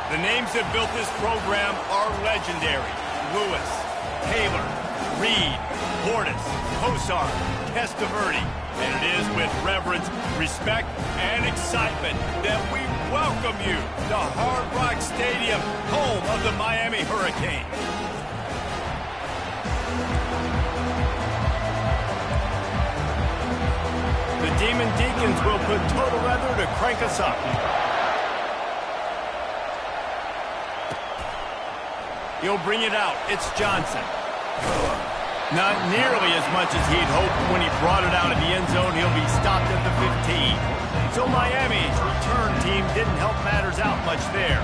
The names that built this program are legendary. Lewis, Taylor, Reed, Portis, Kosar, Testaverde. And it is with reverence, respect, and excitement that we welcome you to Hard Rock Stadium, home of the Miami Hurricanes. The Demon Deacons will put total weather to crank us up. He'll bring it out. It's Johnson. Not nearly as much as he'd hoped when he brought it out of the end zone. He'll be stopped at the 15. So Miami's return team didn't help matters out much there.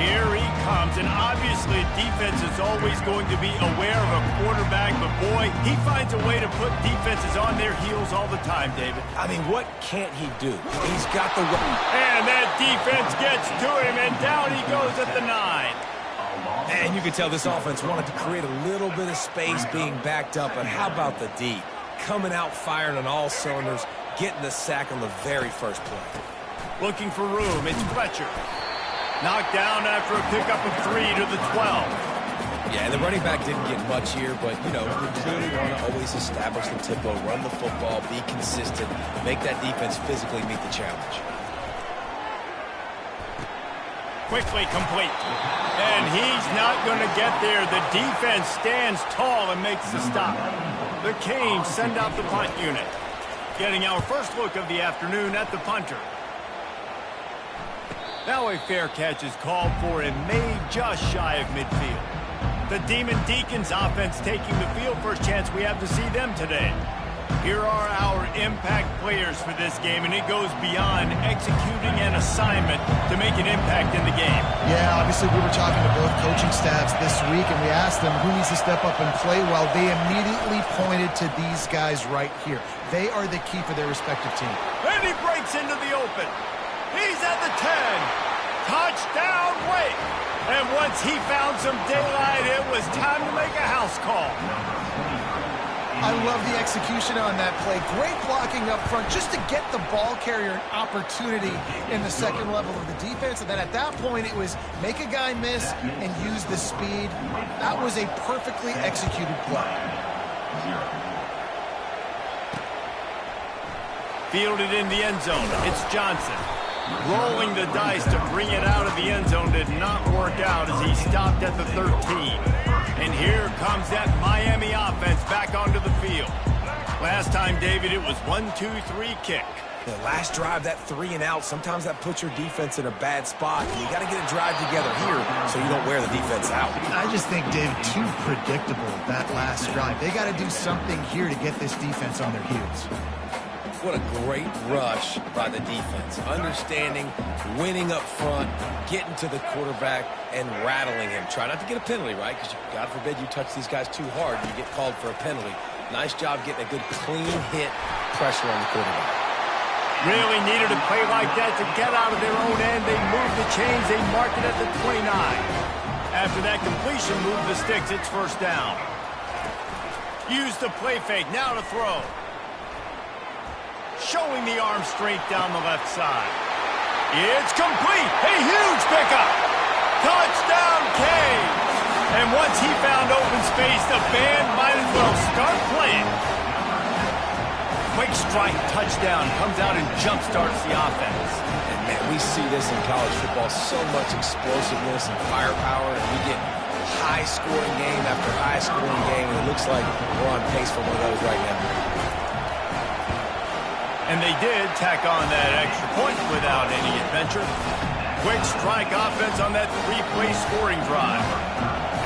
Here he comes, and obviously defense is always going to be aware of a quarterback, but boy, he finds a way to put defenses on their heels all the time, David. I mean, what can't he do? He's got the... And that defense gets to him, and down he goes at the 9. And you can tell this offense wanted to create a little bit of space being backed up, but how about the D? Coming out firing on all cylinders, getting the sack on the very first play. Looking for room, it's Fletcher. Knocked down after a pickup of 3 to the 12. Yeah, and the running back didn't get much here, but, you know, you clearly want to always establish the tempo, run the football, be consistent, make that defense physically meet the challenge. Quickly complete. And he's not going to get there. The defense stands tall and makes the stop. The Canes send out the punt unit. Getting our first look of the afternoon at the punter. Now a fair catch is called for and made just shy of midfield. The Demon Deacons offense taking the field. First chance we have to see them today. Here are our impact players for this game, and it goes beyond executing an assignment to make an impact in the game. Yeah, obviously we were talking to both coaching staffs this week, and we asked them who needs to step up and play well. They immediately pointed to these guys right here. They are the key for their respective team. And he breaks into the open. He's at the 10. Touchdown, Wake. And once he found some daylight, it was time to make a house call. I love the execution on that play. Great blocking up front just to get the ball carrier an opportunity in the second level of the defense. And then at that point, it was make a guy miss and use the speed. That was a perfectly executed play. Fielded in the end zone. It's Johnson. Rolling the dice to bring it out of the end zone did not work out as he stopped at the 13. And here comes that Miami offense back onto the field. Last time, David, it was 1-2-3 kick. The last drive, that 3 and out, sometimes that puts your defense in a bad spot. You got to get a drive together here so you don't wear the defense out. I just think, Dave, too predictable, that last drive. They got to do something here to get this defense on their heels. What a great rush by the defense. Understanding, winning up front, getting to the quarterback, and rattling him. Try not to get a penalty, right? Because God forbid you touch these guys too hard and you get called for a penalty. Nice job getting a good clean hit, pressure on the quarterback. Really needed a play like that to get out of their own end. They moved the chains. They marked it at the 29. After that completion, move the sticks. It's first down. Use the play fake. Now to throw. Showing the arm strength down the left side. It's complete. A huge pickup. Touchdown, Canes. And once he found open space, the band might as well start playing. Quick strike touchdown comes out and jump-starts the offense. And, man, we see this in college football, so much explosiveness and firepower, and we get high-scoring game after high-scoring game, and it looks like we're on pace for one of those right now. And they did tack on that extra point without any adventure. Quick strike offense on that 3-play scoring drive.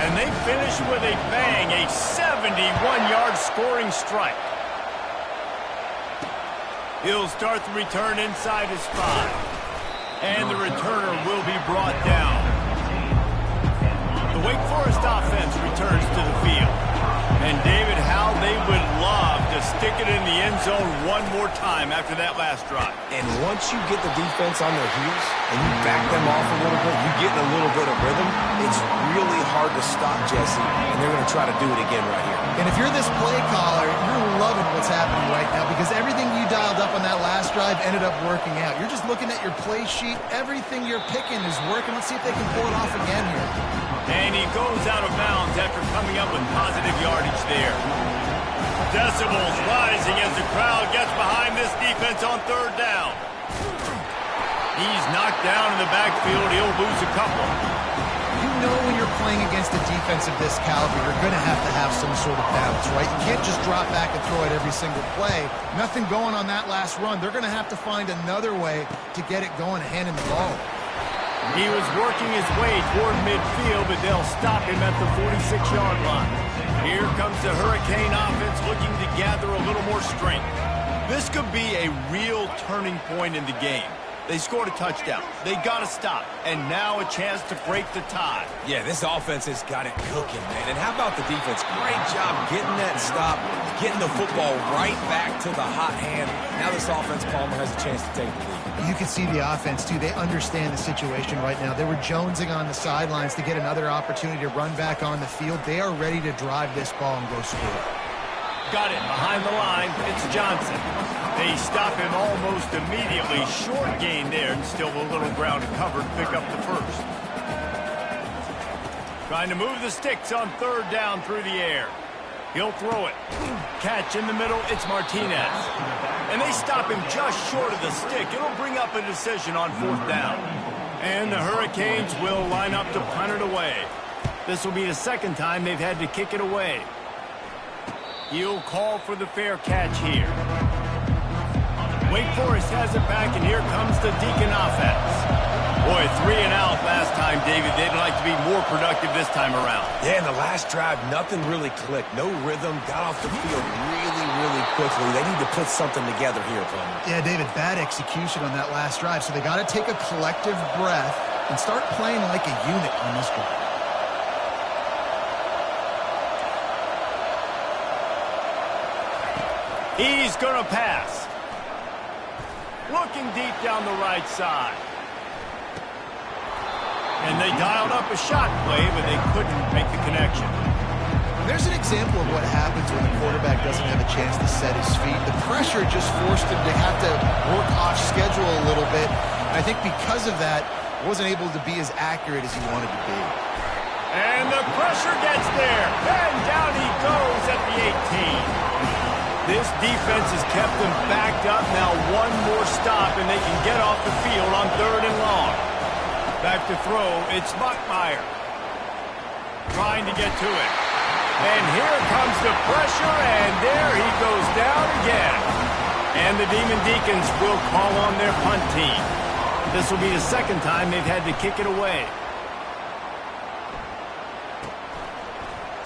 And they finish with a bang, a 71-yard scoring strike. He'll start the return inside his 5. And the returner will be brought down. The Wake Forest offense returns to the field. And David, how they would love to stick it in the end zone one more time after that last drive. And once you get the defense on their heels and you back them off a little bit, you get in a little bit of rhythm, it's really hard to stop, Jesse, and they're going to try to do it again right here. And if you're this play caller, you're loving what's happening right now because everything you dialed up on that last drive ended up working out. You're just looking at your play sheet. Everything you're picking is working. Let's see if they can pull it off again here. And he goes out of bounds after coming up with positive yardage there. Decibels rising as the crowd gets behind this defense on third down. He's knocked down in the backfield. He'll lose a couple. You know when you're playing against a defense of this caliber, you're going to have some sort of balance, right? You can't just drop back and throw it every single play. Nothing going on that last run. They're going to have to find another way to get it going, handing the ball. He was working his way toward midfield, but they'll stop him at the 46-yard line. Here comes the Hurricane offense looking to gather a little more strength. This could be a real turning point in the game. They scored a touchdown. They got to stop. And now a chance to break the tie. Yeah, this offense has got it cooking, man. And how about the defense? Great job getting that stop, getting the football right back to the hot hand. Now this offense, Palmer, has a chance to take the lead. You can see the offense, too. They understand the situation right now. They were jonesing on the sidelines to get another opportunity to run back on the field. They are ready to drive this ball and go score. Got it behind the line. It's Johnson. They stop him almost immediately. Short gain there, and still a little ground covered. Pick up the first. Trying to move the sticks on third down through the air. He'll throw it. Catch in the middle. It's Martinez. And they stop him just short of the stick. It'll bring up a decision on fourth down. And the Hurricanes will line up to punt it away. This will be the second time they've had to kick it away. He'll call for the fair catch here. Wake Forest has it back, and here comes the Deacon offense. Boy, 3 and out last time, David. They'd like to be more productive this time around. Yeah, in the last drive, nothing really clicked. No rhythm, got off the field really quickly. They need to put something together here, Palmer. Yeah, David, bad execution on that last drive, so they got to take a collective breath and start playing like a unit on this drive. He's going to pass. Looking deep down the right side. And they dialed up a shot play, but they couldn't make the connection. There's an example of what happens when the quarterback doesn't have a chance to set his feet. The pressure just forced him to have to work off schedule a little bit. And I think because of that, wasn't able to be as accurate as he wanted to be. And the pressure gets there. And down he goes at the 18. This defense has kept them backed up. Now one more stop, and they can get off the field on third and long. Back to throw, it's Buckmeyer. Trying to get to it. And here comes the pressure, and there he goes down again. And the Demon Deacons will call on their punt team. This will be the second time they've had to kick it away.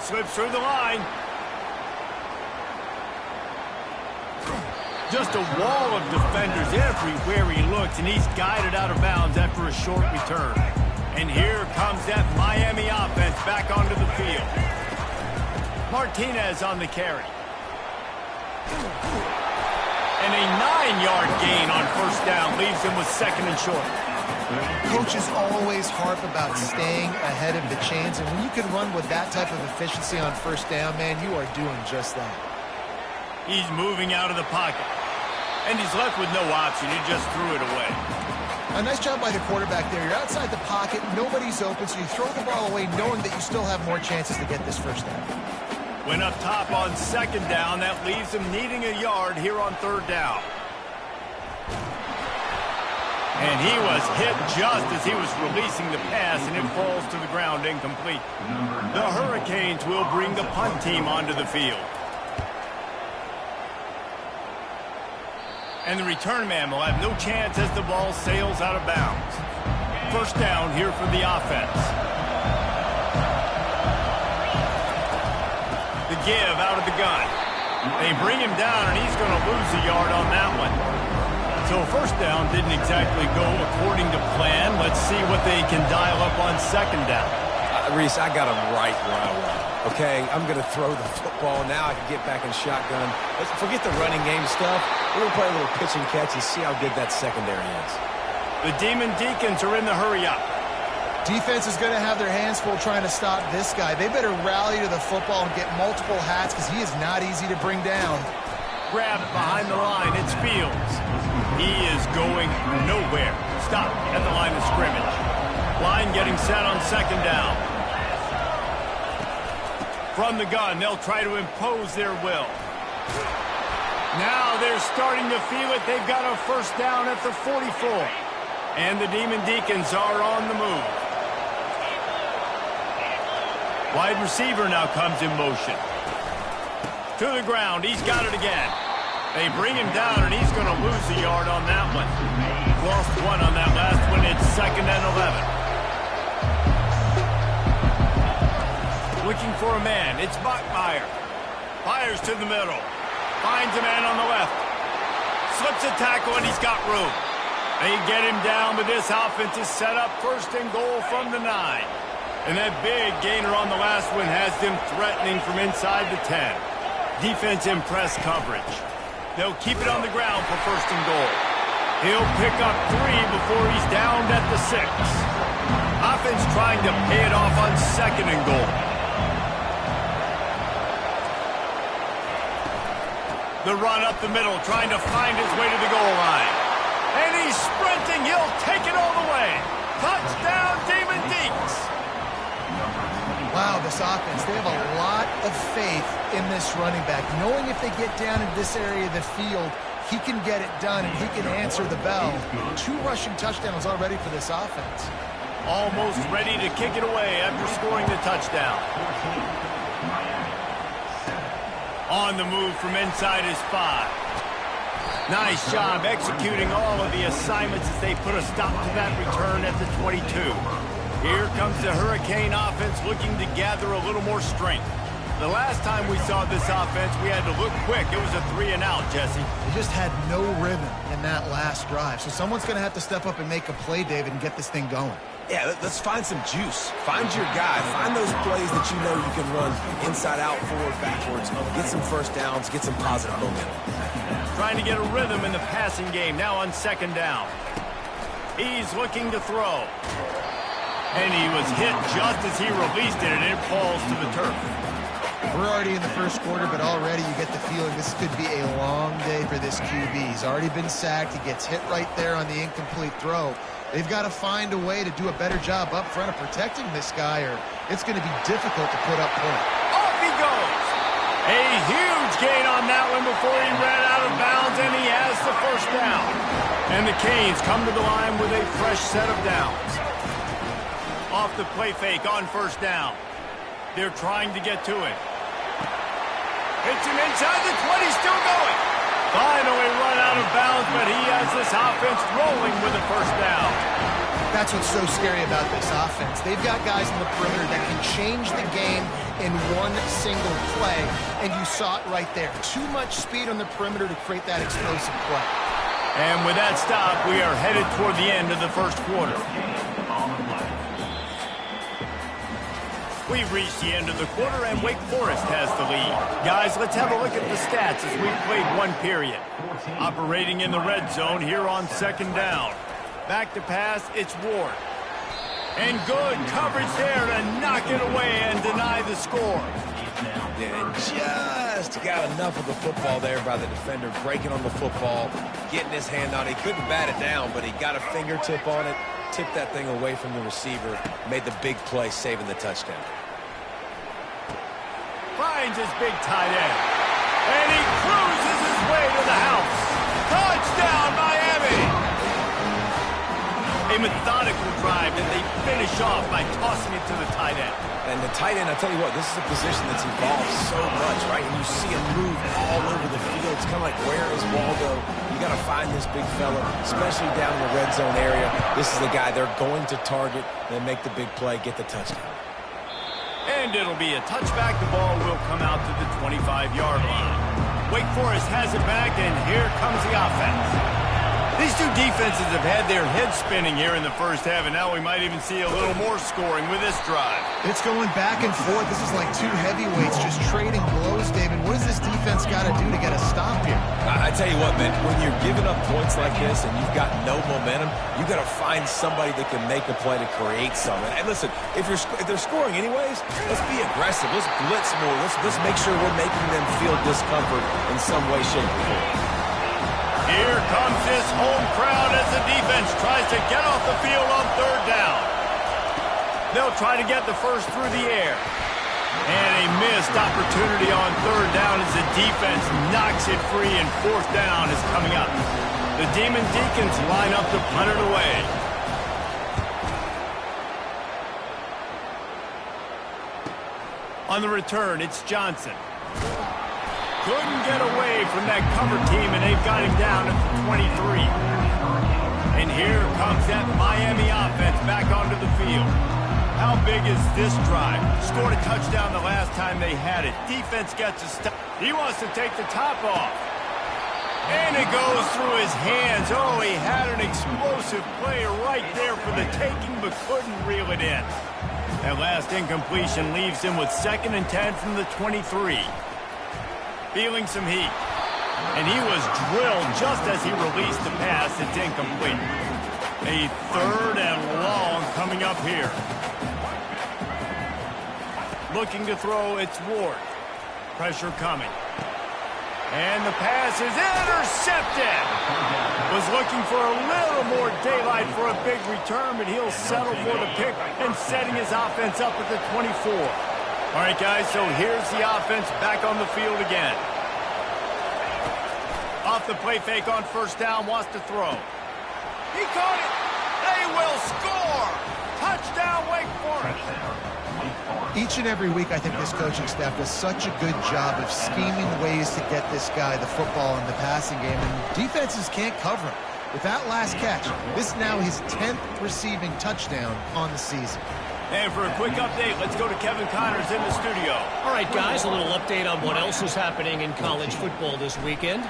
Slips through the line. Just a wall of defenders everywhere he looks, and he's guided out of bounds after a short return. And here comes that Miami offense back onto the field. Martinez on the carry. And a 9-yard gain on first down leaves him with second and short. Coaches always harp about staying ahead of the chains, and when you can run with that type of efficiency on first down, man, you are doing just that. He's moving out of the pocket. And he's left with no option. He just threw it away. A nice job by the quarterback there. You're outside the pocket. Nobody's open, so you throw the ball away knowing that you still have more chances to get this first down. Went up top on second down. That leaves him needing a yard here on third down. And he was hit just as he was releasing the pass, and it falls to the ground incomplete. The Hurricanes will bring the punt team onto the field. And the return man will have no chance as the ball sails out of bounds. First down here for the offense. The give out of the gun. They bring him down, and he's going to lose a yard on that one. So first down didn't exactly go according to plan. Let's see what they can dial up on second down. Reese, I got him right where I want him. Okay, I'm going to throw the football. Now I can get back in shotgun. Let's forget the running game stuff. We're going to play a little pitch and catch and see how good that secondary is. The Demon Deacons are in the hurry-up. Defense is going to have their hands full trying to stop this guy. They better rally to the football and get multiple hats because he is not easy to bring down. Grabbed behind the line. It's Fields. He is going nowhere. Stop at the line of scrimmage. Line getting set on second down. From the gun, they'll try to impose their will. Now they're starting to feel it. They've got a first down at the 44. And the Demon Deacons are on the move. Wide receiver now comes in motion. To the ground. He's got it again. They bring him down, and he's going to lose a yard on that one. Lost one on that last one. It's 2nd and 11. Looking for a man. It's Bachmeier. Fires to the middle. Finds a man on the left. Slips a tackle, and he's got room. They get him down, but this offense is set up 1st and goal from the 9. And that big gainer on the last one has them threatening from inside the 10. Defense in press coverage. They'll keep it on the ground for 1st and goal. He'll pick up 3 before he's downed at the 6. Offense trying to pay it off on 2nd and goal. The run up the middle, trying to find his way to the goal line. And he's sprinting. He'll take it all the way. Touchdown, Demon Deacs. Wow, this offense, they have a lot of faith in this running back. Knowing if they get down in this area of the field, he can get it done and he can answer the bell. 2 rushing touchdowns already for this offense. Almost ready to kick it away after scoring the touchdown. On the move from inside his 5. Nice job executing all of the assignments as they put a stop to that return at the 22. Here comes the Hurricane offense looking to gather a little more strength. The last time we saw this offense, we had to look quick. It was a 3 and out, Jesse. They just had no rhythm in that last drive. So someone's going to have to step up and make a play, David, and get this thing going. Yeah, let's find some juice. Find your guy. Find those plays that you know you can run inside out, forward, backwards. Get some first downs. Get some positive momentum. Trying to get a rhythm in the passing game. Now on 2nd down. He's looking to throw. And he was hit just as he released it, and it falls to the turf. We're already in the 1st quarter, but already you get the feeling this could be a long day for this QB. He's already been sacked. He gets hit right there on the incomplete throw. They've got to find a way to do a better job up front of protecting this guy, or it's going to be difficult to put up points. Off he goes. A huge gain on that one before he ran out of bounds, and he has the first down. And the Canes come to the line with a fresh set of downs. Off the play fake on 1st down. They're trying to get to it. Hits him inside the 20, still going. Finally run out of bounds, but he has this offense rolling with a first down. That's what's so scary about this offense. They've got guys in the perimeter that can change the game in one single play, and you saw it right there. Too much speed on the perimeter to create that explosive play. And with that stop, we are headed toward the end of the 1st quarter. We've reached the end of the quarter, and Wake Forest has the lead. Guys, let's have a look at the stats as we've played 1 period. Operating in the red zone here on 2nd down. Back to pass, it's Ward. And good coverage there to knock it away and deny the score. And just got enough of the football there by the defender, breaking on the football, getting his hand on it. He couldn't bat it down, but he got a fingertip on it, tipped that thing away from the receiver, made the big play, saving the touchdown. Finds his big tight end. And he cruises his way to the house. Touchdown, Miami! A methodical drive that they finish off by tossing it to the tight end. And the tight end, I tell you what, this is a position that's evolved so much, right? And you see him move all over the field. It's kind of like, where is Waldo? You got to find this big fella, especially down in the red zone area. This is the guy they're going to target and make the big play, get the touchdown. And it'll be a touchback. The ball will come out to the 25-yard line. Wake Forest has it back, and here comes the offense. These two defenses have had their heads spinning here in the first half, and now we might even see a little more scoring with this drive. It's going back and forth. This is like two heavyweights just trading blows, David. What does this defense got to do to get a stop here? I tell you what, man, when you're giving up points like this and you've got no momentum, you've got to find somebody that can make a play to create something. And listen, if they're scoring anyways, let's be aggressive. Let's blitz more. Let's make sure we're making them feel discomfort in some way, shape, or form. Here comes this home crowd as the defense tries to get off the field on third down. They'll try to get the first through the air. And a missed opportunity on third down as the defense knocks it free, and fourth down is coming up. The Demon Deacons line up to punt it away. On the return, it's Johnson. Couldn't get away from that cover team, and they've got him down at the 23. And here comes that Miami offense back onto the field. How big is this drive? Scored a touchdown the last time they had it. Defense gets a stop. He wants to take the top off. And it goes through his hands. Oh, he had an explosive play right there for the taking, but couldn't reel it in. That last incompletion leaves him with 2nd and 10 from the 23. Feeling some heat. And he was drilled just as he released the pass. It's incomplete. A 3rd and long coming up here. Looking to throw, it's Ward. Pressure coming. And the pass is intercepted. Was looking for a little more daylight for a big return, but he'll settle for the pick and setting his offense up at the 24. All right, guys, so here's the offense back on the field again. Off the play fake on first down, wants to throw. He caught it. They will score. Touchdown, Wake Forest. Each and every week, I think this coaching staff does such a good job of scheming ways to get this guy the football in the passing game, and defenses can't cover him. With that last catch, this is now his 10th receiving touchdown on the season. And for a quick update, let's go to Kevin Connors in the studio. All right, guys, a little update on what else is happening in college football this weekend.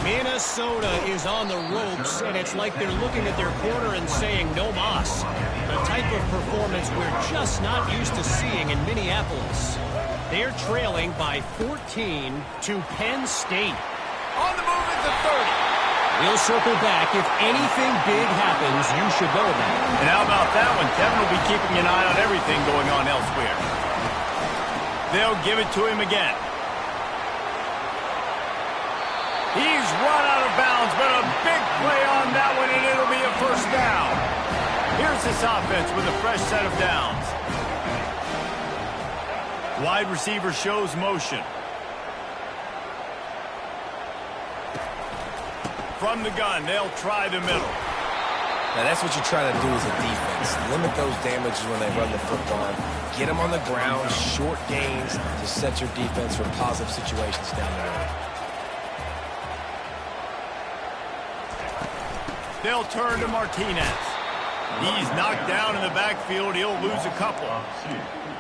Minnesota is on the ropes, and it's like they're looking at their corner and saying, no mas. The type of performance we're just not used to seeing in Minneapolis. They're trailing by 14 to Penn State. On the move at the 30. We'll circle back. If anything big happens, you should know about it. And how about that one? Kevin will be keeping an eye on everything going on elsewhere. They'll give it to him again. He's run out of bounds, but a big play on that one, and it'll be a first down. Here's this offense with a fresh set of downs. Wide receiver shows motion. From the gun, they'll try the middle. Now, that's what you're trying to do as a defense. Limit those damages when they run the football. Get them on the ground, short gains to set your defense for positive situations down the road. They'll turn to Martinez. He's knocked down in the backfield. He'll lose a couple.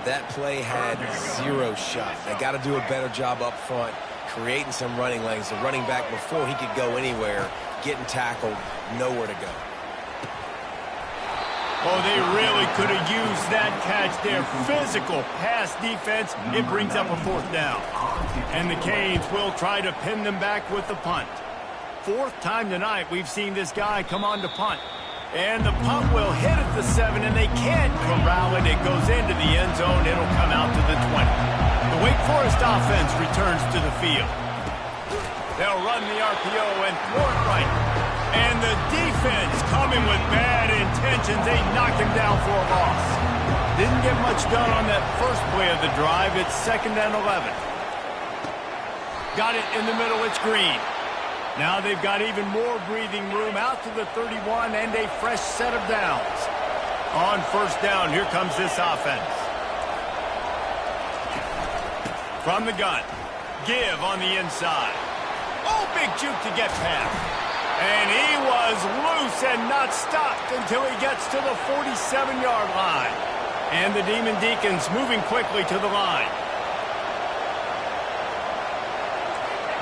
That play had 0 shot. They got to do a better job up front, creating some running lanes. The running back, before he could go anywhere, getting tackled, nowhere to go. Oh, they really could have used that catch there. Physical pass defense. It brings up a fourth down. And the Canes will try to pin them back with the punt. 4th time tonight we've seen this guy come on to punt. And the punt will hit at the 7, and they can't corral it. It goes into the end zone. It'll come out to the 20. The Wake Forest offense returns to the field. They'll run the RPO and throw it right. And the defense coming with bad intentions. They knock him down for a loss. Didn't get much done on that first play of the drive. It's 2nd and 11. Got it in the middle. It's Green. Now they've got even more breathing room out to the 31 and a fresh set of downs. On first down, here comes this offense. From the gun, Give on the inside. Oh, big juke to get past. And he was loose and not stopped until he gets to the 47-yard line. And the Demon Deacons moving quickly to the line.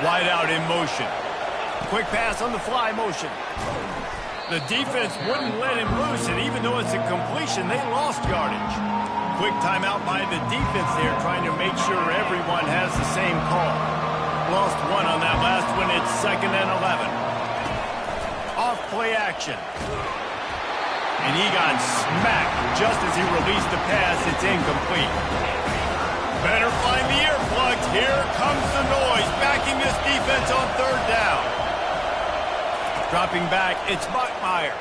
Wide out in motion. Quick pass on the fly motion. The defense wouldn't let him loose, and even though it's a completion, they lost yardage. Quick timeout by the defense there, trying to make sure everyone has the same call. Lost one on that last one. It's 2nd and 11. Off play action. And he got smacked just as he released the pass. It's incomplete. Better find the earplugs. Here comes the noise, backing this defense on 3rd down. Dropping back, it's Bachmeier.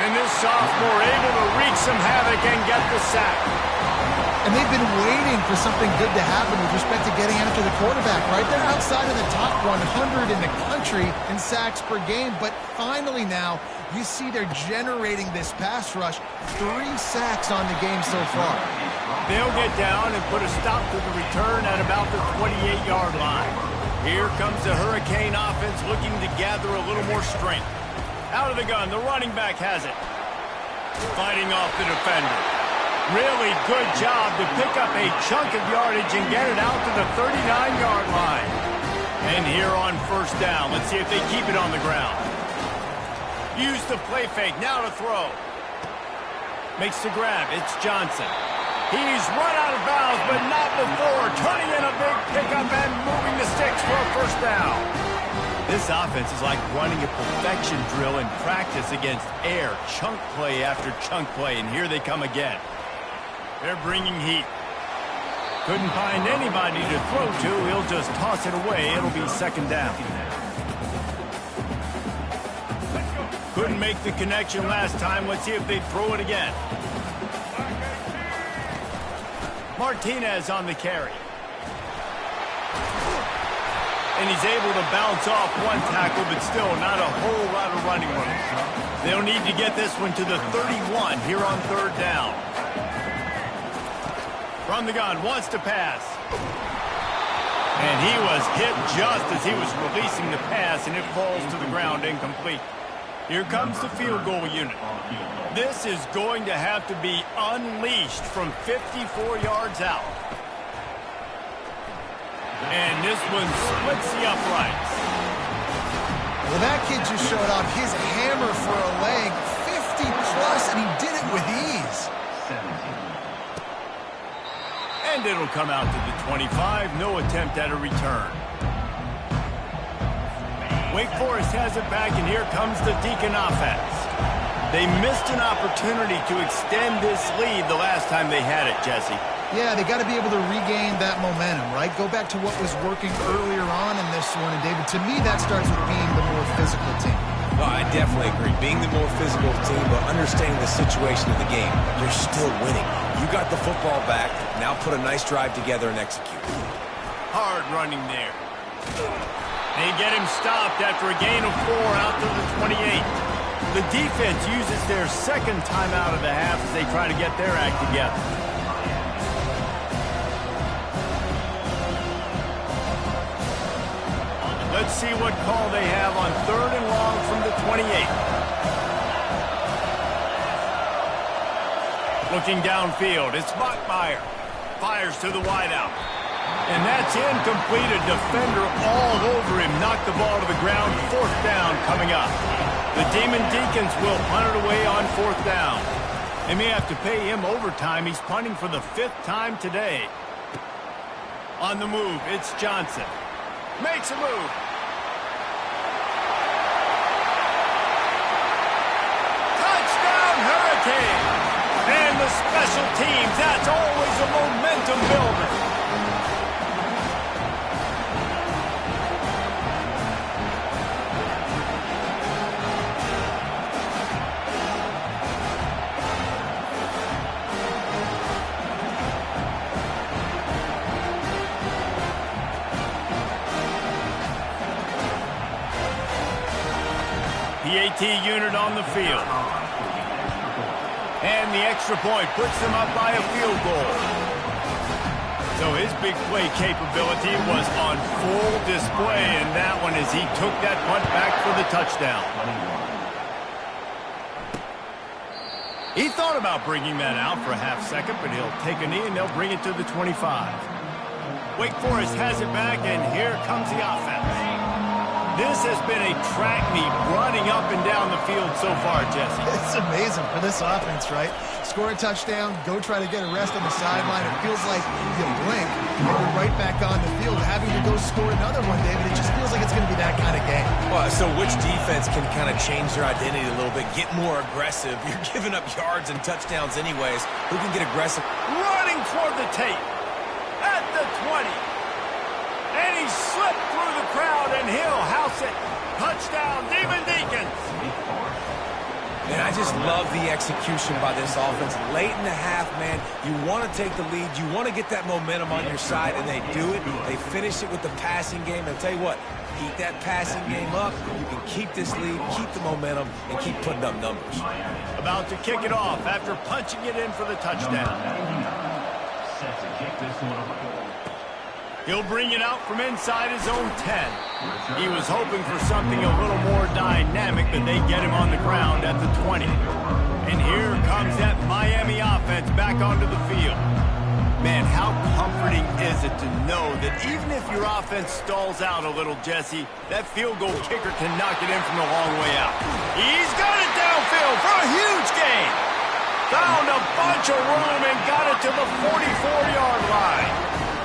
And this sophomore able to wreak some havoc and get the sack. And they've been waiting for something good to happen with respect to getting after the quarterback, right? They're outside of the top 100 in the country in sacks per game, but finally now you see they're generating this pass rush. 3 sacks on the game so far. They'll get down and put a stop to the return at about the 28-yard line. Here comes the Hurricane offense looking to gather a little more strength. Out of the gun, the running back has it. Fighting off the defender. Really good job to pick up a chunk of yardage and get it out to the 39-yard line. And here on 1st down, let's see if they keep it on the ground. Use the play fake, now to throw. Makes the grab, it's Johnson. He's run out of bounds, but not before turning in a big pickup and moving the sticks for a 1st down. This offense is like running a perfection drill in practice against air, chunk play after chunk play, and here they come again. They're bringing heat. Couldn't find anybody to throw to. He'll just toss it away. It'll be 2nd down. Couldn't make the connection last time. Let's see if they throw it again. Martinez on the carry. And he's able to bounce off one tackle, but still not a whole lot of running room. They'll need to get this one to the 31 here on 3rd down. From the gun, wants to pass. And he was hit just as he was releasing the pass, and it falls to the ground incomplete. Here comes the field goal unit. This is going to have to be unleashed from 54 yards out. And this one splits the uprights. Well, that kid just showed off his hammer for a leg, 50-plus, and he did it with ease. And it'll come out to the 25. No attempt at a return. Wake Forest has it back, and here comes the Deacon offense. They missed an opportunity to extend this lead the last time they had it, Jesse. Yeah, they got to be able to regain that momentum, right? Go back to what was working earlier on in this one. And, David, to me, that starts with being the more physical team. Well, I definitely agree. Being the more physical team, but understanding the situation of the game. You're still winning. You got the football back. Now put a nice drive together and execute. Hard running there. They get him stopped after a gain of 4 out to the 28. The defense uses their 2nd timeout of the half as they try to get their act together. Let's see what call they have on 3rd and long from the 28. Looking downfield, it's Bachmeier. Fires to the wideout. And that's incomplete. A defender all over him. Knocked the ball to the ground. 4th down coming up. The Demon Deacons will punt it away on 4th down. They may have to pay him overtime. He's punting for the 5th time today. On the move, it's Johnson. Makes a move. Touchdown, Hurricane! And the special teams, that's always a momentum builder. PAT unit on the field. And the extra point puts them up by a field goal. So his big play capability was on full display in that one as he took that punt back for the touchdown. He thought about bringing that out for a half second, but he'll take a knee and they'll bring it to the 25. Wake Forest has it back, and here comes the offense. This has been a track meet running up and down the field so far, Jesse. It's amazing for this offense, right? Score a touchdown, go try to get a rest on the sideline. It feels like you blink and you're right back on the field, having to go score another one, David. It just feels like it's going to be that kind of game. Well, so which defense can kind of change their identity a little bit, get more aggressive? You're giving up yards and touchdowns anyways. Who can get aggressive? Running toward the tape at the 20. And he slipped through the crowd, and he'll house it. Touchdown, Demon Deacons. Man, I just love the execution by this offense. Late in the half, man, you want to take the lead. You want to get that momentum on your side, and they do it. They finish it with the passing game. And I'll tell you what, keep that passing game up. You can keep this lead, keep the momentum, and keep putting up numbers. About to kick it off after punching it in for the touchdown. Set to kick this one off. He'll bring it out from inside his own 10. He was hoping for something a little more dynamic, but they get him on the ground at the 20. And here comes that Miami offense back onto the field. Man, how comforting is it to know that even if your offense stalls out a little, Jesse, that field goal kicker can knock it in from the long way out. He's got it downfield for a huge gain. Found a bunch of room and got it to the 44-yard line.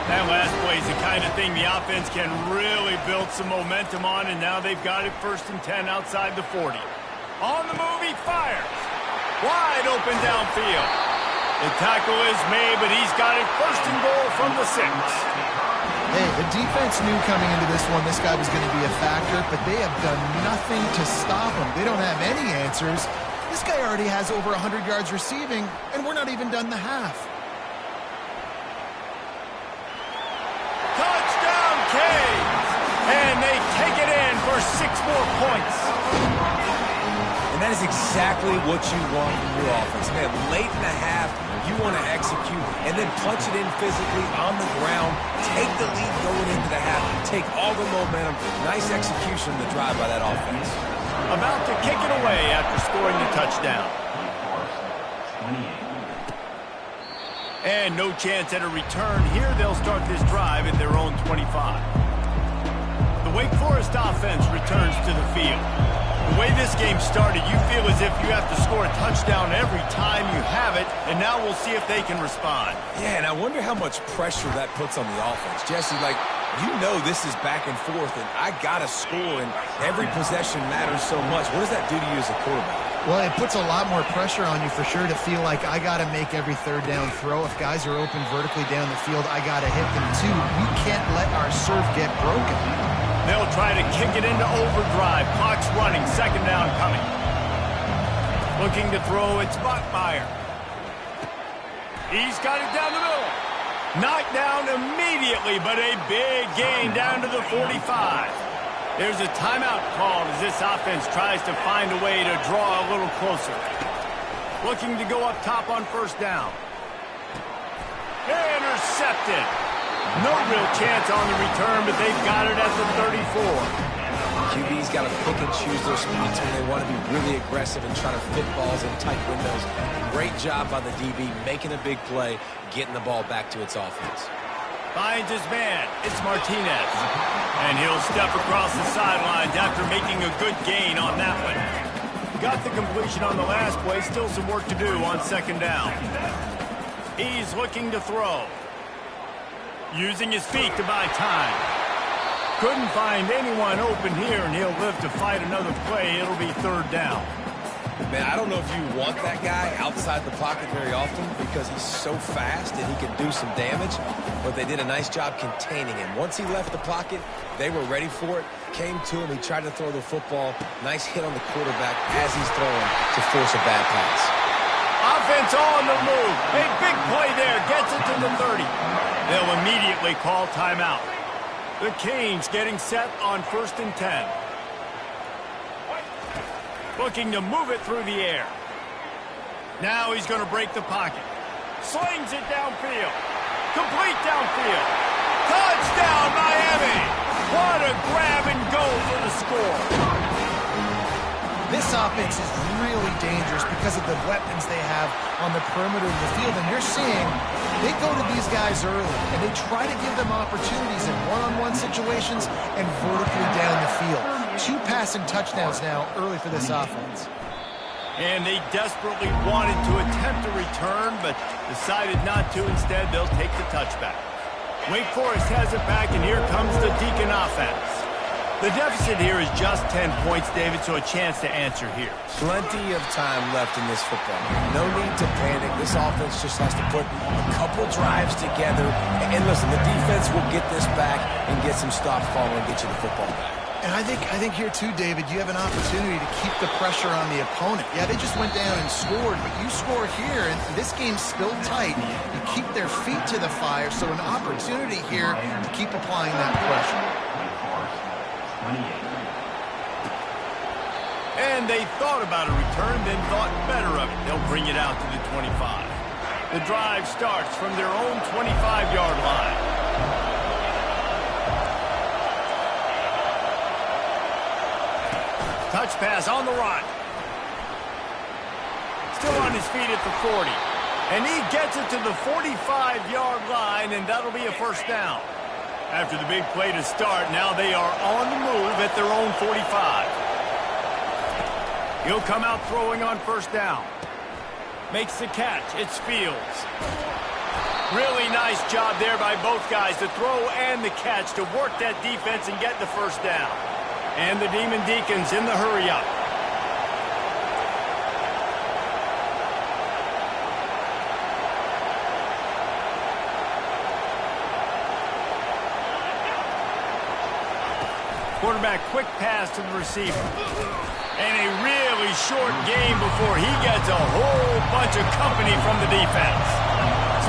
That last play is the kind of thing the offense can really build some momentum on, and now they've got it 1st and 10 outside the 40. On the move, he fires. Wide open downfield. The tackle is made, but he's got it 1st and goal from the 6. Hey, the defense knew coming into this one this guy was going to be a factor, but they have done nothing to stop him. They don't have any answers. This guy already has over 100 yards receiving, and we're not even done the half. Touchdown, Canes! And they take it in for 6 more points. And that is exactly what you want from your offense. Man, late in the half, you want to execute and then punch it in physically on the ground, take the lead going into the half, take all the momentum. Nice execution of the drive by that offense. About to kick it away after scoring the touchdown. And no chance at a return. Here they'll start this drive at their own 25. The Wake Forest offense returns to the field. The way this game started, you feel as if you have to score a touchdown every time you have it, and now we'll see if they can respond. Yeah, and I wonder how much pressure that puts on the offense. Jesse, like, you know this is back and forth, and I got to score, and every possession matters so much. What does that do to you as a quarterback? Well, it puts a lot more pressure on you for sure to feel like I got to make every 3rd down throw. If guys are open vertically down the field, I got to hit them too. We can't let our serve get broken. They'll try to kick it into overdrive. Clock's running. 2nd down coming. Looking to throw, it's Bachmeier. He's got it down the middle. Knocked down immediately, but a big gain down to the 45. There's a timeout called as this offense tries to find a way to draw a little closer. Looking to go up top on 1st down. Intercepted. No real chance on the return, but they've got it at the 34. QB's got to pick and choose their spots when they want to be really aggressive and try to fit balls in tight windows. Great job by the DB making a big play, getting the ball back to its offense. Finds his man. It's Martinez. And he'll step across the sidelines after making a good gain on that one. Got the completion on the last play. Still some work to do on 2nd down. He's looking to throw. Using his feet to buy time. Couldn't find anyone open here, and he'll live to fight another play. It'll be 3rd down. Man, I don't know if you want that guy outside the pocket very often because he's so fast and he can do some damage, but they did a nice job containing him. Once he left the pocket, they were ready for it, came to him, he tried to throw the football. Nice hit on the quarterback as he's throwing to force a bad pass. Offense on the move. A big play there. Gets it to the 30. They'll immediately call timeout. The Canes getting set on 1st and 10. Looking to move it through the air. Now he's going to break the pocket. Slings it downfield. Complete downfield. Touchdown, Miami! What a grab and go for the score. This offense is really dangerous because of the weapons they have on the perimeter of the field. And you're seeing they go to these guys early, and they try to give them opportunities in one-on-one situations and vertically down the field. 2 passing touchdowns now early for this offense. And they desperately wanted to attempt a return, but decided not to. Instead, they'll take the touchback. Wake Forest has it back, and here comes the Deacon offense. The deficit here is just 10 points, David, so a chance to answer here. Plenty of time left in this football game. No need to panic. This offense just has to put a couple drives together. And listen, the defense will get this back and get some stops following and get you the football back. And I think here too, David, you have an opportunity to keep the pressure on the opponent. Yeah, they just went down and scored, but you score here, and this game's still tight. You keep their feet to the fire, so an opportunity here to keep applying that pressure. And they thought about a return, then thought better of it. They'll bring it out to the 25. The drive starts from their own 25-yard line. Touch pass on the run. Still on his feet at the 40. And he gets it to the 45-yard line, and that'll be a first down. After the big play to start, now they are on the move at their own 45. He'll come out throwing on first down. Makes the catch. It's Fields. Really nice job there by both guys to throw and the catch to work that defense and get the first down. And the Demon Deacons in the hurry-up. Quarterback, quick pass to the receiver. And a really short game before he gets a whole bunch of company from the defense.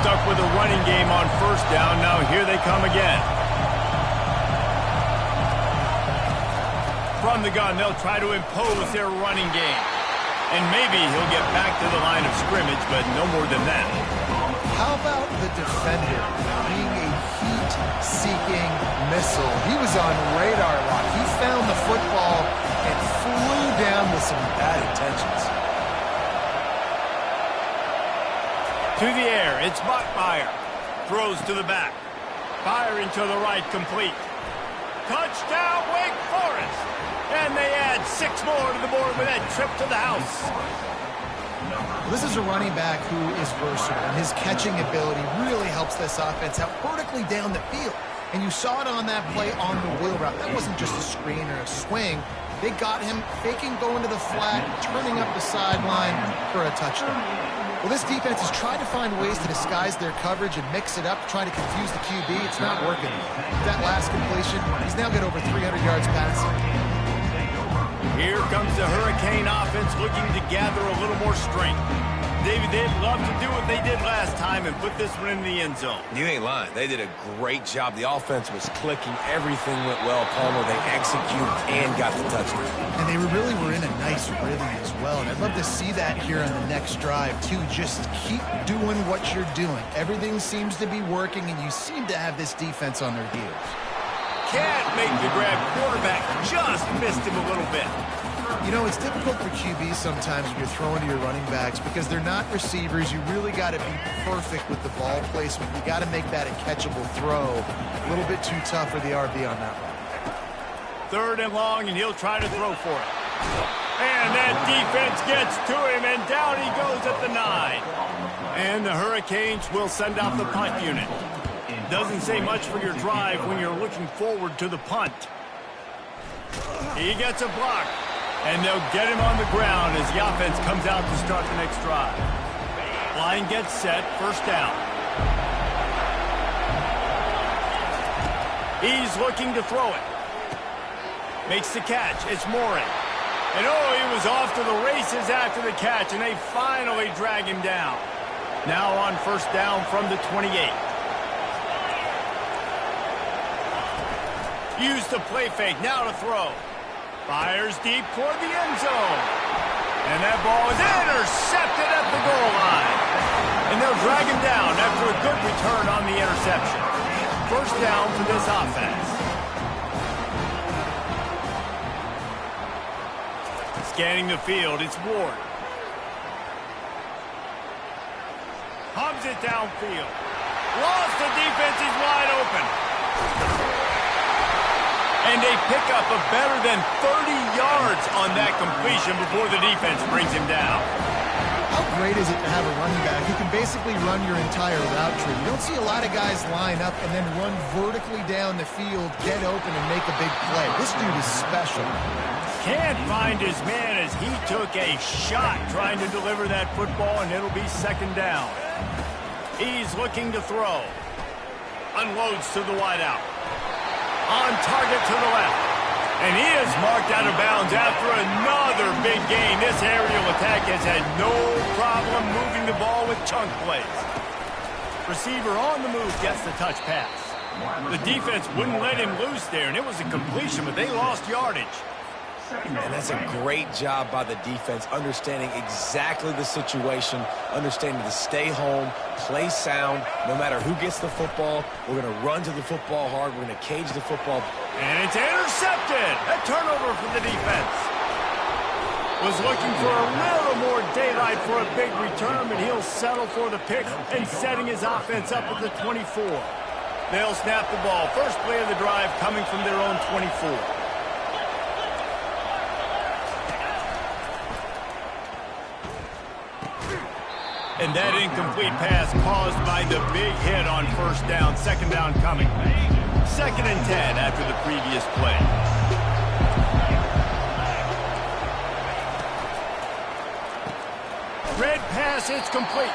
Stuck with a running game on first down. Now here they come again. From the gun, they'll try to impose their running game. And maybe he'll get back to the line of scrimmage, but no more than that. How about the defender being a heat-seeking missile? He was on radar lock. He found the football and flew down with some bad intentions. To the air, it's Bachmeier. Throws to the back. Firing to the right, complete. Touchdown, Wake Forest! And they add 6 more to the board with that trip to the house. This is a running back who is versatile, and his catching ability really helps this offense out vertically down the field. And you saw it on that play on the wheel route. That wasn't just a screen or a swing. They got him faking going to the flat, turning up the sideline for a touchdown. Well, this defense has tried to find ways to disguise their coverage and mix it up, trying to confuse the QB. It's not working. That last completion, he's now got over 300 yards passing. Here comes the Hurricane offense looking to gather a little more strength. David, they'd love to do what they did last time and put this one in the end zone. You ain't lying. They did a great job. The offense was clicking. Everything went well. Palmer, they executed and got the touchdown. And they really were in a nice rhythm as well. And I'd love to see that here on the next drive, too. Just keep doing what you're doing. Everything seems to be working, and you seem to have this defense on their heels. Can't make the grab. Quarterback just missed him a little bit. You know, it's difficult for QBs sometimes when you're throwing to your running backs because they're not receivers. You really got to be perfect with the ball placement. You got to make that a catchable throw. A little bit too tough for the RB on that one. 3rd and long, and he'll try to throw for it. And that defense gets to him, and down he goes at the 9. And the Hurricanes will send out the punt unit. Doesn't say much for your drive when you're looking forward to the punt. He gets a block. And they'll get him on the ground as the offense comes out to start the next drive. Line gets set, first down. He's looking to throw it. Makes the catch, it's Morin. And oh, he was off to the races after the catch, and they finally drag him down. Now on first down from the 28. Use the play fake, now to throw. Fires deep toward the end zone. And that ball is intercepted at the goal line. And they'll drag him down after a good return on the interception. First down for this offense. Scanning the field, it's Ward. Hubs it downfield. Lost the defense, he's wide open. And a pickup of better than 30 yards on that completion before the defense brings him down. How great is it to have a running back who can basically run your entire route tree? You don't see a lot of guys line up and then run vertically down the field, get open, and make a big play. This dude is special. Can't find his man as he took a shot trying to deliver that football, and it'll be second down. He's looking to throw. Unloads to the wideout. On target to the left. And he is marked out of bounds after another big gain. This aerial attack has had no problem moving the ball with chunk plays. Receiver on the move gets the touch pass. The defense wouldn't let him loose there, and it was a completion, but they lost yardage. And that's a great job by the defense, understanding exactly the situation, understanding to stay home, play sound, no matter who gets the football. We're going to run to the football hard. We're going to cage the football. And it's intercepted. A turnover for the defense. Was looking for a little more daylight for a big return, but he'll settle for the pick and setting his offense up at the 24. They'll snap the ball. First play of the drive coming from their own 24. And that incomplete pass caused by the big hit on first down. Second down coming. Second and 10 after the previous play. Red pass, it's complete.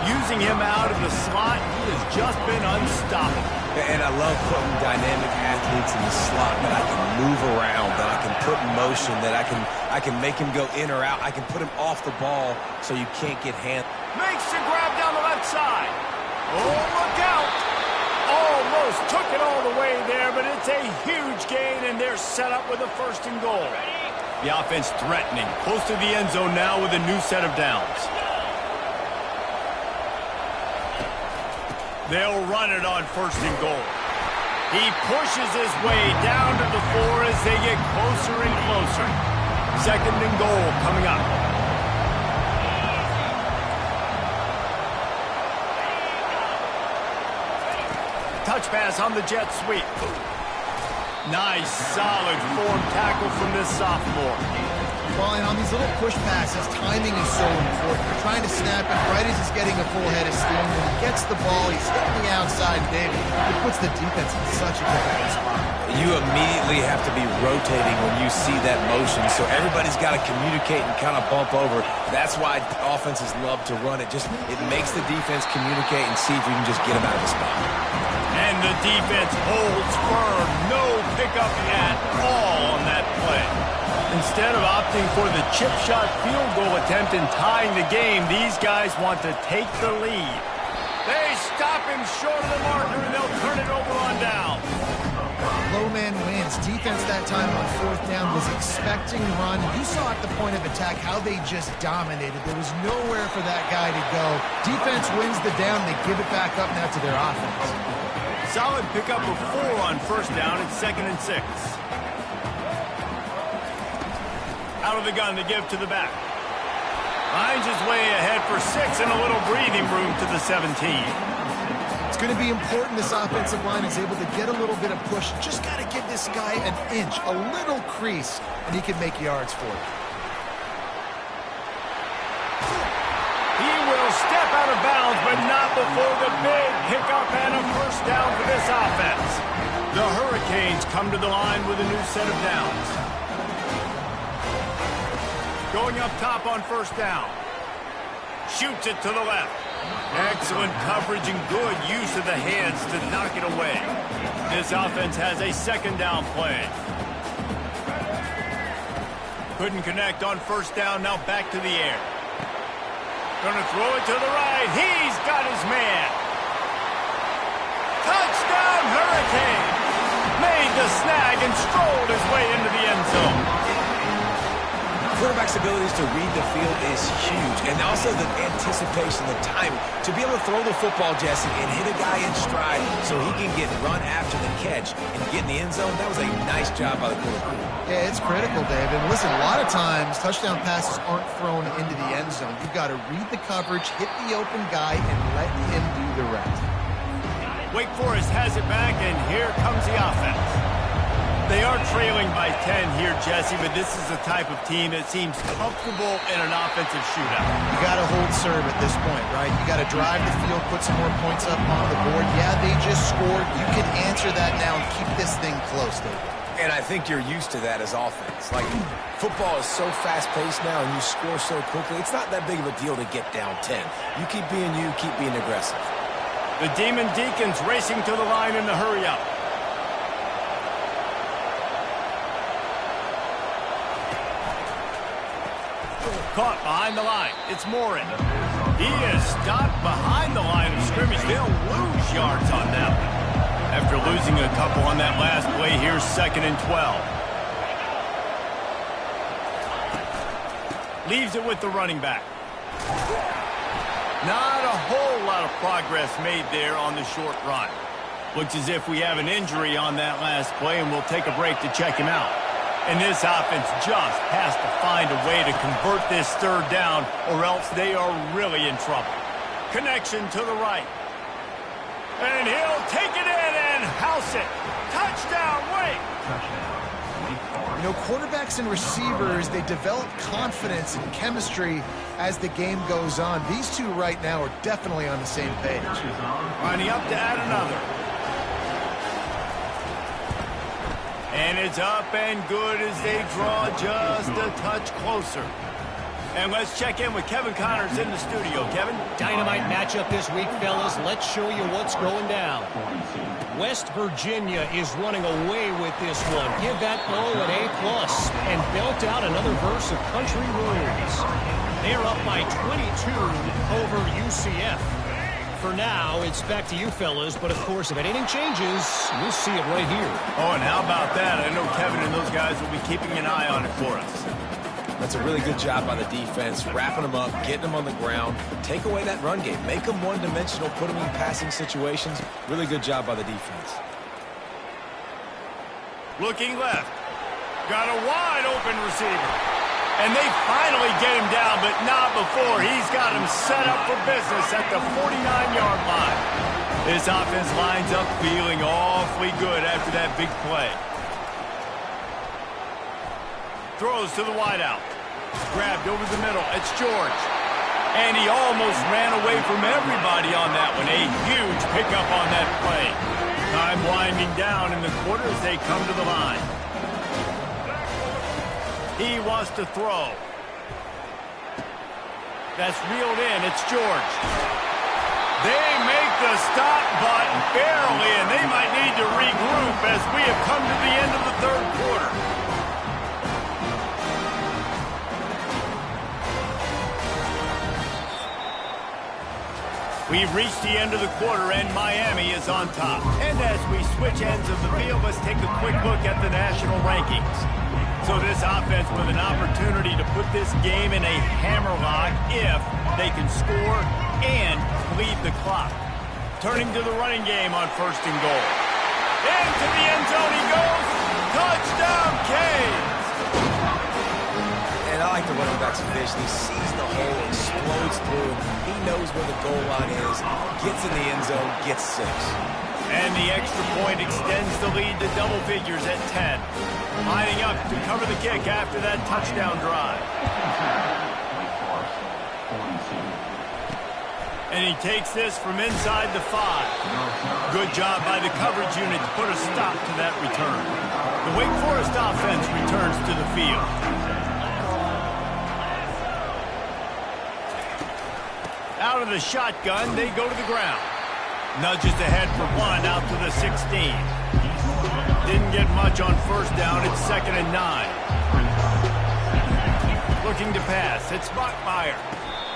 Using him out of the slot, he has just been unstoppable. And I love putting dynamic athletes in the slot that I can move around, that I can put in motion, that I can make him go in or out. I can put him off the ball so you can't get hand. Makes the grab down the left side. Oh, look out. Almost took it all the way there, but it's a huge gain, and they're set up with a first and goal. The offense threatening, close to the end zone now with a new set of downs. They'll run it on first and goal. He pushes his way down to the 4 as they get closer and closer. Second and goal coming up. Touch pass on the jet sweep. Nice, solid form tackle from this sophomore. Well, and on these little push passes, timing is so important. You're trying to snap it right as he's getting a full head of steam. When he gets the ball, he's hitting the outside, David. It puts the defense in such a difficult spot. You immediately have to be rotating when you see that motion, so everybody's got to communicate and kind of bump over. That's why offenses love to run it. It makes the defense communicate and see if you can just get them out of the spot. And the defense holds firm. No pickup at all on that play. Instead of opting for the chip shot field goal attempt and tying the game, these guys want to take the lead. They stop him short of the marker, and they'll turn it over on down. Low man wins. Defense that time on fourth down was expecting run. You saw at the point of attack how they just dominated. There was nowhere for that guy to go. Defense wins the down. They give it back up now to their offense. Solid pickup of 4 on first down. It's second and 6. Out of the gun to give to the back. Finds his way ahead for 6 and a little breathing room to the 17. It's going to be important this offensive line is able to get a little bit of push. Just got to give this guy an inch, a little crease, and he can make yards for it. He will step out of bounds, but not before the big pickup and a first down for this offense. The Hurricanes come to the line with a new set of downs. Going up top on first down. Shoots it to the left. Excellent coverage and good use of the hands to knock it away. This offense has a second down play. Couldn't connect on first down, now back to the air. Gonna throw it to the right. He's got his man. Touchdown, Hurricane. Made the snag and strolled his way into the end zone. Quarterback's abilities to read the field is huge, and also the anticipation, the timing. To be able to throw the football, Jesse, and hit a guy in stride so he can get run after the catch and get in the end zone, that was a nice job by the quarterback. Yeah, it's critical, David. Listen, a lot of times touchdown passes aren't thrown into the end zone. You've got to read the coverage, hit the open guy, and let him do the rest. Wake Forest has it back, and here comes the offense. trailing by 10 here, Jesse, but this is the type of team that seems comfortable in an offensive shootout. You got to hold serve at this point, right? You got to drive the field, put some more points up on the board. Yeah, they just scored. You can answer that now and keep this thing close, David. And I think you're used to that as offense. Like, football is so fast-paced now and you score so quickly, it's not that big of a deal to get down 10. You keep being you, keep being aggressive. The Demon Deacons racing to the line in the hurry-up. Caught behind the line. It's Morin. He is stopped behind the line of scrimmage. They'll lose yards on that one. After losing a couple on that last play, here's 2nd and 12. Leaves it with the running back. Not a whole lot of progress made there on the short run. Looks as if we have an injury on that last play, and we'll take a break to check him out. And this offense just has to find a way to convert this 3rd down, or else they are really in trouble. Connection to the right. And he'll take it in and house it. Touchdown, Wake! You know, quarterbacks and receivers, they develop confidence and chemistry as the game goes on. These two right now are definitely on the same page. Lining up to add another. And it's up and good as they draw just a touch closer. And let's check in with Kevin Connors in the studio. Kevin? Dynamite matchup this week, fellas. Let's show you what's going down. West Virginia is running away with this one. Give that ball an A+, and belt out another verse of country roads. They're up by 22 over UCF. For now, it's back to you, fellas. But, of course, if anything changes, we'll see it right here. Oh, and how about that? I know Kevin and those guys will be keeping an eye on it for us. That's a really good job by the defense, wrapping them up, getting them on the ground. Take away that run game. Make them one-dimensional, put them in passing situations. Really good job by the defense. Looking left. Got a wide-open receiver. And they finally get him down, but not before. He's got him set up for business at the 49-yard line. This offense lines up feeling awfully good after that big play. Throws to the wideout. Grabbed over the middle. It's George. And he almost ran away from everybody on that one. A huge pickup on that play. Time winding down in the quarter as they come to the line. He wants to throw. That's reeled in. It's George. They make the stop, but barely, and they might need to regroup as we have come to the end of the 3rd quarter. We've reached the end of the quarter, and Miami is on top. And as we switch ends of the field, let's take a quick look at the national rankings. So this offense with an opportunity to put this game in a hammerlock if they can score and lead the clock. Turning to the running game on 1st and goal. Into the end zone he goes. Touchdown, Canes! And I like the running back's vision. He sees the hole, explodes through. He knows where the goal line is, gets in the end zone, gets 6. And the extra point extends the lead to double figures at 10. Lining up to cover the kick after that touchdown drive. And he takes this from inside the 5. Good job by the coverage unit to put a stop to that return. The Wake Forest offense returns to the field. Out of the shotgun, they go to the ground. Nudges ahead for 1 out to the 16. Didn't get much on 1st down. It's 2nd and 9. Looking to pass. It's Bachmeier.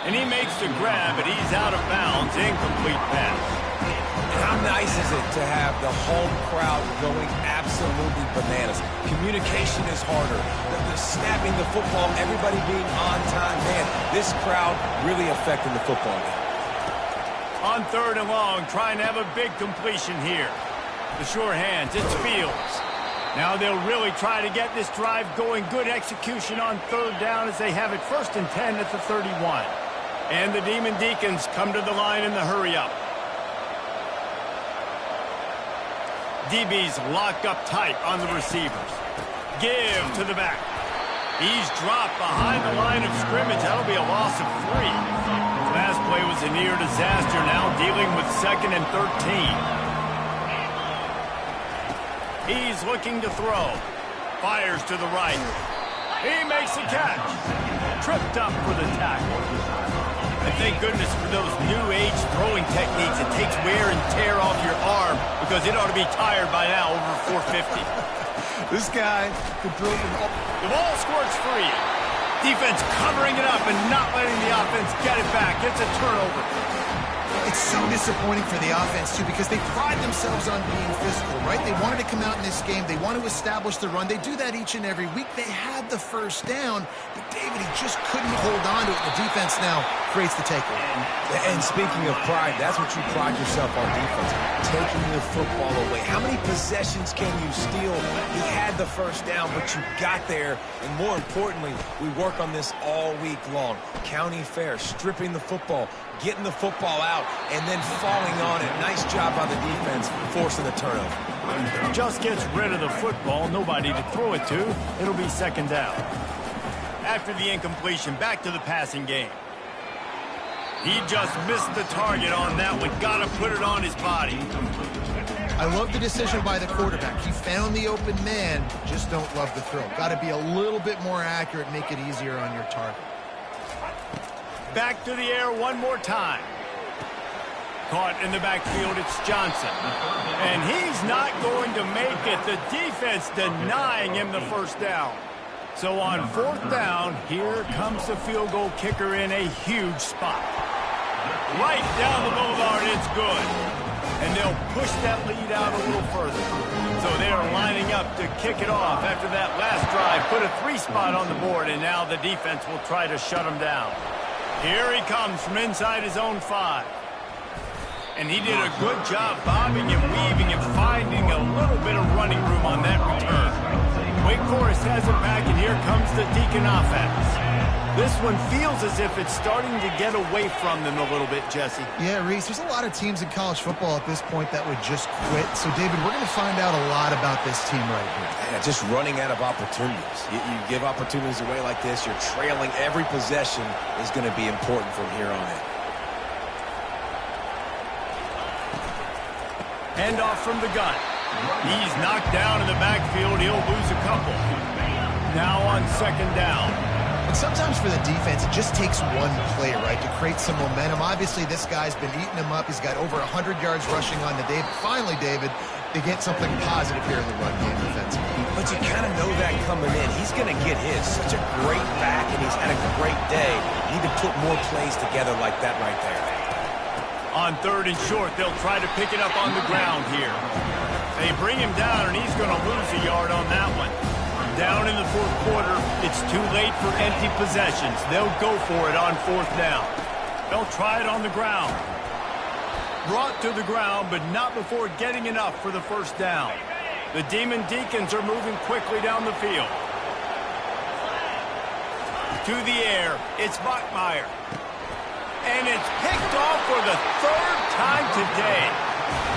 And he makes the grab, but he's out of bounds. Incomplete pass. And how nice is it to have the home crowd going absolutely bananas? Communication is harder. The snapping the football, everybody being on time. Man, this crowd really affecting the football game. On 3rd and long, trying to have a big completion here. The sure hands, it's Fields. Now they'll really try to get this drive going. Good execution on 3rd down as they have it 1st and 10 at the 31. And the Demon Deacons come to the line in the hurry-up. DB's locked up tight on the receivers. Give to the back. He's dropped behind the line of scrimmage. That'll be a loss of 3. Last play was a near disaster, now dealing with 2nd and 13. He's looking to throw. Fires to the right. He makes the catch. Tripped up for the tackle. And thank goodness for those new age throwing techniques. It takes wear and tear off your arm because it ought to be tired by now over 450. This guy could throw from all... The ball squirts free. Defense covering it up and not letting the offense get it back. It's a turnover. It's so disappointing for the offense, too, because they pride themselves on being physical, right? They wanted to come out in this game. They want to establish the run. They do that each and every week. They had the first down, but David, he just couldn't hold on to it. The defense now creates the takeaway. And speaking of pride, that's what you pride yourself on defense, taking the football away. How many possessions can you steal? He had the first down, but you got there. And more importantly, we work on this all week long. County fair, stripping the football, getting the football out, and then falling on it. Nice job by the defense, forcing the turnover. Just gets rid of the football, nobody to throw it to. It'll be 2nd down. After the incompletion, back to the passing game. He just missed the target on that one. Got to put it on his body. I love the decision by the quarterback. He found the open man, just don't love the throw. Got to be a little bit more accurate, make it easier on your target. Back to the air one more time. Caught in the backfield, it's Johnson. And he's not going to make it. The defense denying him the first down. So on 4th down, here comes the field goal kicker in a huge spot. Right down the boulevard, it's good. And they'll push that lead out a little further. So they are lining up to kick it off after that last drive. Put a 3 spot on the board, and now the defense will try to shut him down. Here he comes from inside his own 5. And he did a good job bobbing and weaving and finding a little bit of running room on that return. Wake Forest has it back, and here comes the Deacon offense. This one feels as if it's starting to get away from them a little bit, Jesse. Yeah, Reese, there's a lot of teams in college football at this point that would just quit. So, David, we're going to find out a lot about this team right here. Yeah, just running out of opportunities. You give opportunities away like this, you're trailing. Every possession is going to be important from here on in. Handoff from the gun. He's knocked down in the backfield. He'll lose a couple. Now on 2nd down. And sometimes for the defense, it just takes one play, right, to create some momentum. Obviously, this guy's been eating him up. He's got over 100 yards rushing on the day. Finally, David, they get something positive here in the run game defensively. But you kind of know that coming in. He's going to get his. Such a great back, and he's had a great day. You need to put more plays together like that right there. On 3rd and short, they'll try to pick it up on the ground here. They bring him down, and he's going to lose a yard on that one. Down in the 4th quarter, it's too late for empty possessions. They'll go for it on 4th down. They'll try it on the ground. Brought to the ground, but not before getting enough for the 1st down. The Demon Deacons are moving quickly down the field. To the air, it's Bachmeier. And it's picked off for the 3rd time today.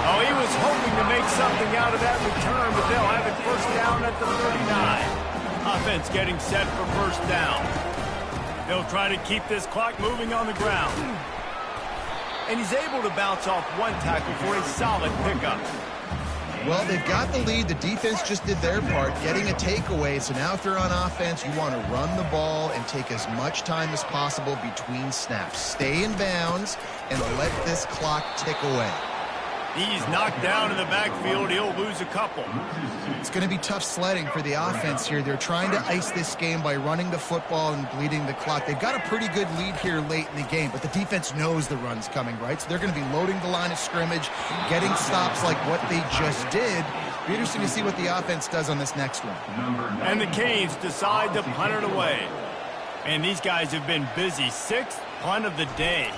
Oh, he was hoping to make something out of that return, but they'll have it 1st down at the 39. Offense getting set for 1st down. They'll try to keep this clock moving on the ground. And he's able to bounce off one tackle for a solid pickup. Well, they've got the lead. The defense just did their part, getting a takeaway. So now if they're on offense, you want to run the ball and take as much time as possible between snaps. Stay in bounds and let this clock tick away. He's knocked down in the backfield. He'll lose a couple. It's going to be tough sledding for the offense here. They're trying to ice this game by running the football and bleeding the clock. They've got a pretty good lead here late in the game, but the defense knows the run's coming, right? So they're going to be loading the line of scrimmage, getting stops like what they just did. Be interesting to see what the offense does on this next one. And the Canes decide to punt it away. And these guys have been busy. 6th punt of the day.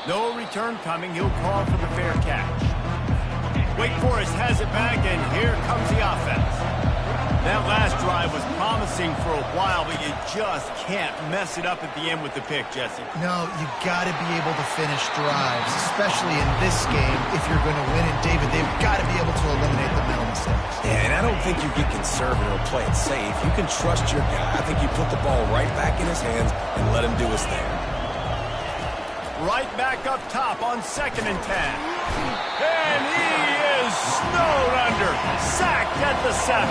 No return coming. He'll call for the fair catch. Wake Forest has it back, and here comes the offense. That last drive was promising for a while, but you just can't mess it up at the end with the pick, Jesse. No, you got to be able to finish drives, especially in this game if you're going to win. And David, they've got to be able to eliminate the mental mistakes. Yeah, and I don't think you get conservative or play it safe. You can trust your guy. I think you put the ball right back in his hands and let him do his thing. Right back up top on 2nd and 10. And he is snowed under. Sacked at the 7.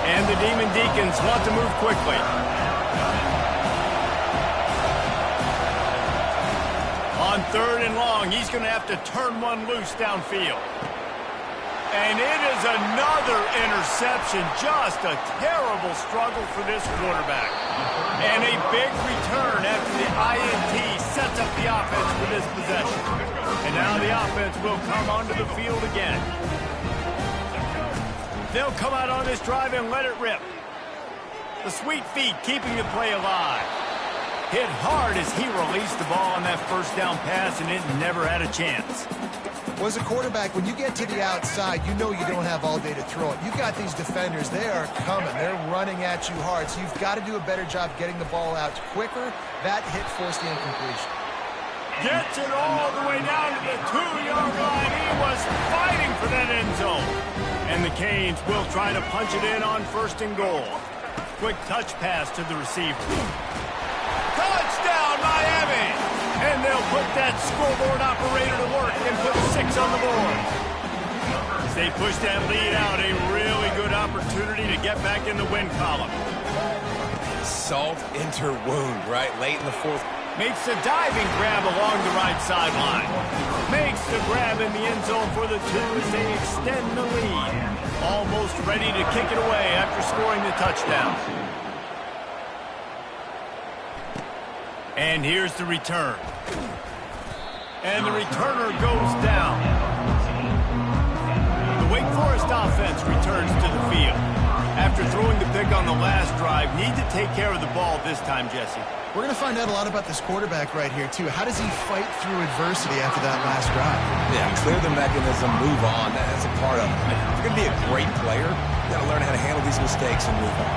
And the Demon Deacons want to move quickly. On 3rd and long, he's going to have to turn one loose downfield. And it is another interception. Just a terrible struggle for this quarterback. And a big return after the INT sets up the offense for this possession. And now the offense will come onto the field again. They'll come out on this drive and let it rip. The sweet feet keeping the play alive. Hit hard as he released the ball on that first down pass, and it never had a chance. Well, as a quarterback, when you get to the outside, you know you don't have all day to throw it. You've got these defenders. They are coming. They're running at you hard. So you've got to do a better job getting the ball out quicker. That hit forced the incompletion. Gets it all the way down to the 2-yard line. He was fighting for that end zone. And the Canes will try to punch it in on 1st and goal. Quick touch pass to the receiver. Touchdown, Miami! And they'll put that scoreboard operator to work and put 6 on the board. As they push that lead out, a really good opportunity to get back in the win column. Salt into wound, right? Late in the 4th. Makes a diving grab along the right sideline. Makes the grab in the end zone for the 2 as they extend the lead. Almost ready to kick it away after scoring the touchdown. And here's the return. And the returner goes down. The Wake Forest offense returns to the field. After throwing the pick on the last drive, need to take care of the ball this time, Jesse. We're going to find out a lot about this quarterback right here, too. How does he fight through adversity after that last drive? Yeah, clear the mechanism, move on. That's a part of it. If you're going to be a great player, you got to learn how to handle these mistakes and move on.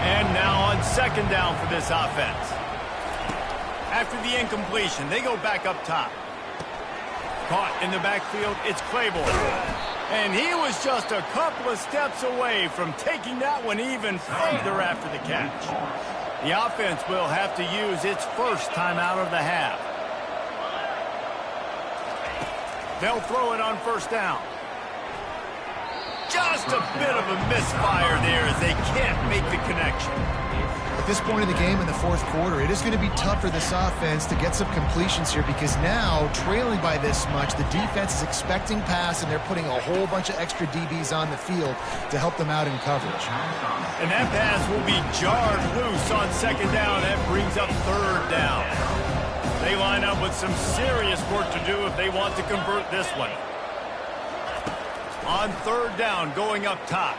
And now on 2nd down for this offense. After the incompletion, they go back up top. Caught in the backfield, it's Claiborne. And he was just a couple of steps away from taking that one even further after the catch. The offense will have to use its first timeout of the half. They'll throw it on 1st down. Just a bit of a misfire there as they can't make the connection. At this point in the game in the 4th quarter, it is going to be tough for this offense to get some completions here because now, trailing by this much, the defense is expecting pass and they're putting a whole bunch of extra DBs on the field to help them out in coverage. And that pass will be jarred loose on 2nd down. That brings up 3rd down. They line up with some serious work to do if they want to convert this one. On 3rd down, going up top.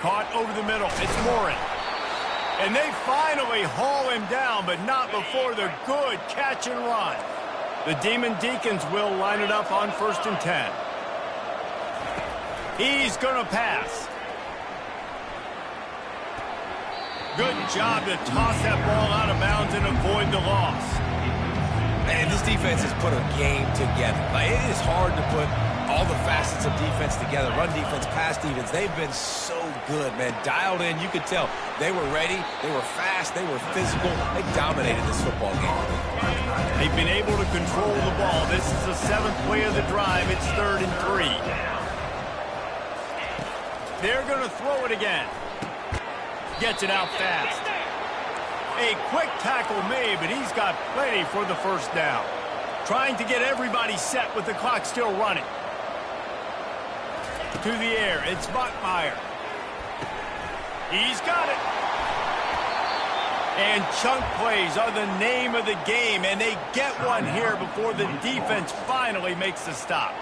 Caught over the middle. It's Morin. And they finally haul him down, but not before the good catch and run. The Demon Deacons will line it up on 1st and 10. He's going to pass. Good job to toss that ball out of bounds and avoid the loss. Man, this defense has put a game together. Like, it is hard to put all the facets of defense together. Run defense, pass defense. They've been so good, man. Dialed in. You could tell they were ready. They were fast. They were physical. They dominated this football game. They've been able to control the ball. This is the 7th play of the drive. It's 3rd and 3. They're going to throw it again. Gets it out fast. A quick tackle made, but he's got plenty for the 1st down. Trying to get everybody set with the clock still running. To the air, it's Bachmeier. He's got it. And chunk plays are the name of the game, and they get one here before the defense finally makes the stop.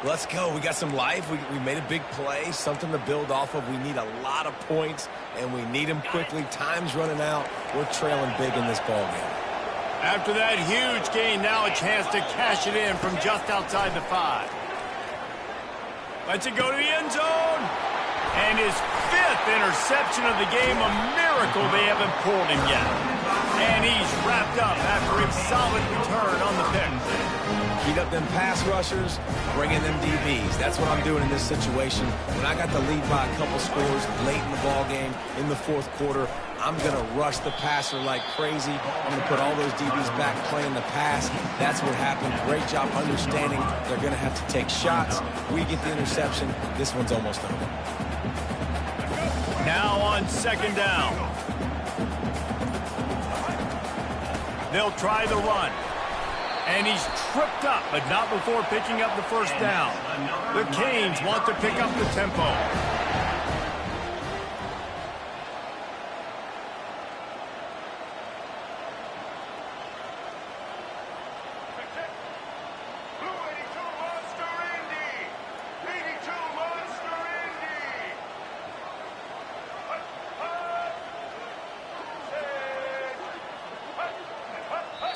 Let's go. We got some life. We made a big play, something to build off of. We need a lot of points, and we need them quickly. Time's running out. We're trailing big in this ball game. After that huge gain, now a chance to cash it in from just outside the 5. Lets it go to the end zone. And his 5th interception of the game, a miracle they haven't pulled him yet. And he's wrapped up after a solid return on the pick. Heat up them pass rushers, bring in them DBs. That's what I'm doing in this situation. When I got the lead by a couple scores late in the ball game, in the 4th quarter, I'm going to rush the passer like crazy. I'm going to put all those DBs back playing the pass. That's what happened. Great job understanding they're going to have to take shots. We get the interception. This one's almost over. Now on 2nd down. They'll try the run. And he's tripped up, but not before picking up the 1st down. The Canes want to pick up the tempo.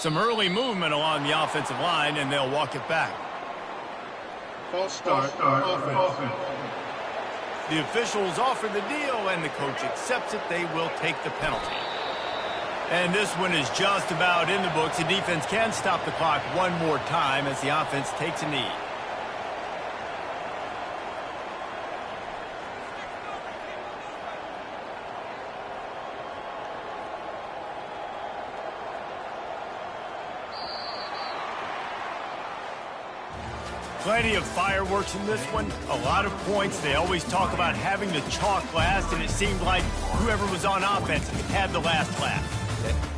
Some early movement along the offensive line, and they'll walk it back. False start, offense. The officials offer the deal, and the coach accepts it. They will take the penalty. And this one is just about in the books. The defense can stop the clock one more time as the offense takes a knee. Plenty of fireworks in this one. A lot of points. They always talk about having the chalk last, and it seemed like whoever was on offense had the last laugh.